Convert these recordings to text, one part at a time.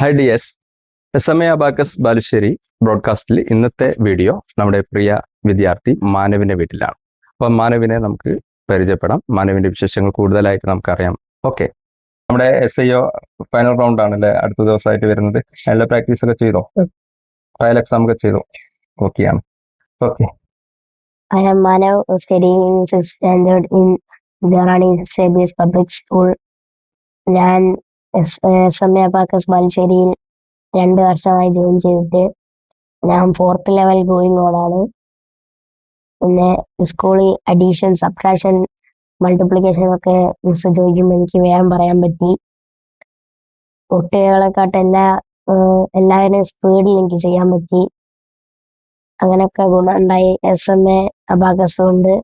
High ഡിയസ് SMA abacus Balussery ബ്രോഡ്കാസ്റ്റിൽ ഇന്നത്തെ video നമ്മുടെ പ്രിയ വിദ്യാർത്ഥി മാനവിന്റെ വീട്ടിലാണ്. അപ്പം മാനവിനെ നമുക്ക് പരിചയപ്പെടാം. മാനവിന്റെ വിശേഷങ്ങൾ കൂടുതലായിട്ട് നമുക്കറിയാം. ഓക്കെ, നമ്മുടെ SIO ഫൈനൽ റൗണ്ട് ആണല്ലേ അടുത്ത ദിവസമായിട്ട് വരുന്നത്. അതിന്റെ പ്രാക്ടീസ് ഒക്കെ ചെയ്തോ? ട്രയൽ എക്സാം ഒക്കെ ചെയ്തോ? ഓക്കെയാണ്. Okay, I am Manav, studying in 6th standard in Garani Sabius Public School. ഞാൻ SMA അബാക്കസ് ബാലുശ്ശേരിയിൽ 2 വർഷമായി ജോയിൻ ചെയ്തിട്ട് ഞാൻ 4th ലെവൽ ഗോയിങ് ഓണാണ്. പിന്നെ സ്കൂളിൽ അഡീഷൻ, സബ്ട്രാക്ഷൻ, മൾട്ടിപ്ലിക്കേഷൻ ഒക്കെ മിസ് ചോദിക്കുമ്പോൾ എനിക്ക് വേഗം പറയാൻ പറ്റി. കുട്ടികളെക്കാട്ട് എല്ലാവരും സ്പീഡിൽ എനിക്ക് ചെയ്യാൻ പറ്റി. അങ്ങനെയൊക്കെ ഗുണമുണ്ടായി SMA അബാക്കസ് കൊണ്ട്.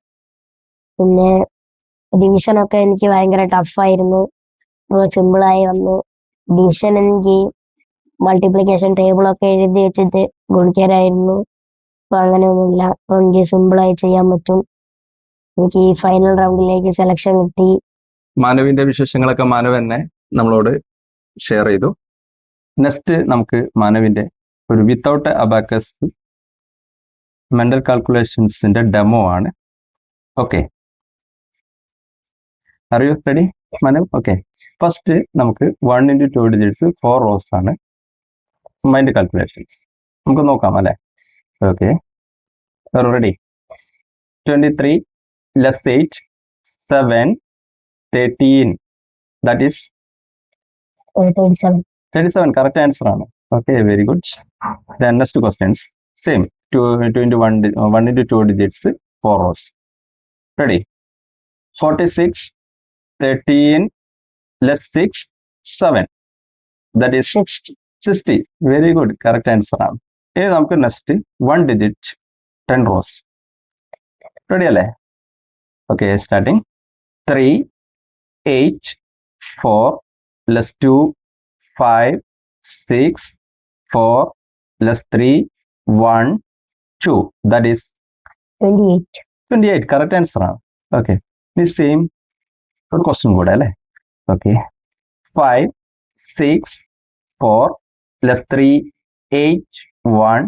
പിന്നെ ഡിവിഷനൊക്കെ എനിക്ക് ഭയങ്കര ടഫായിരുന്നു, സിമ്പിളായി വന്നു. ഡിവിഷൻ എനിക്ക് മൾട്ടിപ്ലിക്കേഷൻ ടേബിളൊക്കെ എഴുതി വെച്ചിട്ട് ഗുണിക്കാനായിരുന്നു. അപ്പോൾ അങ്ങനെയൊന്നുമില്ല, അപ്പോൾ എനിക്ക് സിമ്പിളായി ചെയ്യാൻ പറ്റും. എനിക്ക് ഈ ഫൈനൽ റൗണ്ടിലേക്ക് സെലക്ഷൻ കിട്ടി. മാനവിന്റെ വിശേഷങ്ങളൊക്കെ മാനവ് തന്നെ നമ്മളോട് ഷെയർ ചെയ്തു. നെക്സ്റ്റ് നമുക്ക് മാനവിന്റെ ഒരു വിത്തൗട്ട് അബാക്കസ് മെന്റൽ കാൽക്കുലേഷൻസിന്റെ ഡെമോ ആണ്. Okay, are you ready Manav? Okay, first നമുക്ക് 1 into 2 digits 4 rows ആണ് മൈൻഡ് കാൽക്കുലേഷൻസ്. നമുക്ക് നോക്കാം അല്ലെ? Okay, ready? 23 less 8 7 13, that is 37. Correct answer ആണ്. Okay, very good. Then next questions same, 2 into 1 into 2 digits 4 rows. Ready? 46 13 less 6 7, that is 60. Very good, correct answer ആണ്. ഇനി നമുക്ക് next 1 digit 10 rows. Ready അല്ലേ? Okay, starting 3 8 4 less 2 5 6 4 less 3 1 2, that is 28. Correct answer ആണ്. Okay, ഈ same ഒരു question കൂടെ അല്ലേ? Okay, 5 6 4 less 3 8 1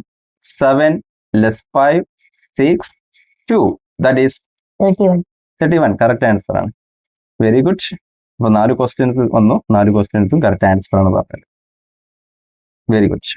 7 less 5 6 2, that is 31. Correct answer ആണ്. Very good. അപ്പോൾ 4 ക്വസ്റ്റ്യൻസ് വന്നു, 4 ക്വസ്റ്റ്യൻസും കറക്റ്റ് ആൻസർ ആണ് പറഞ്ഞത്. Very good.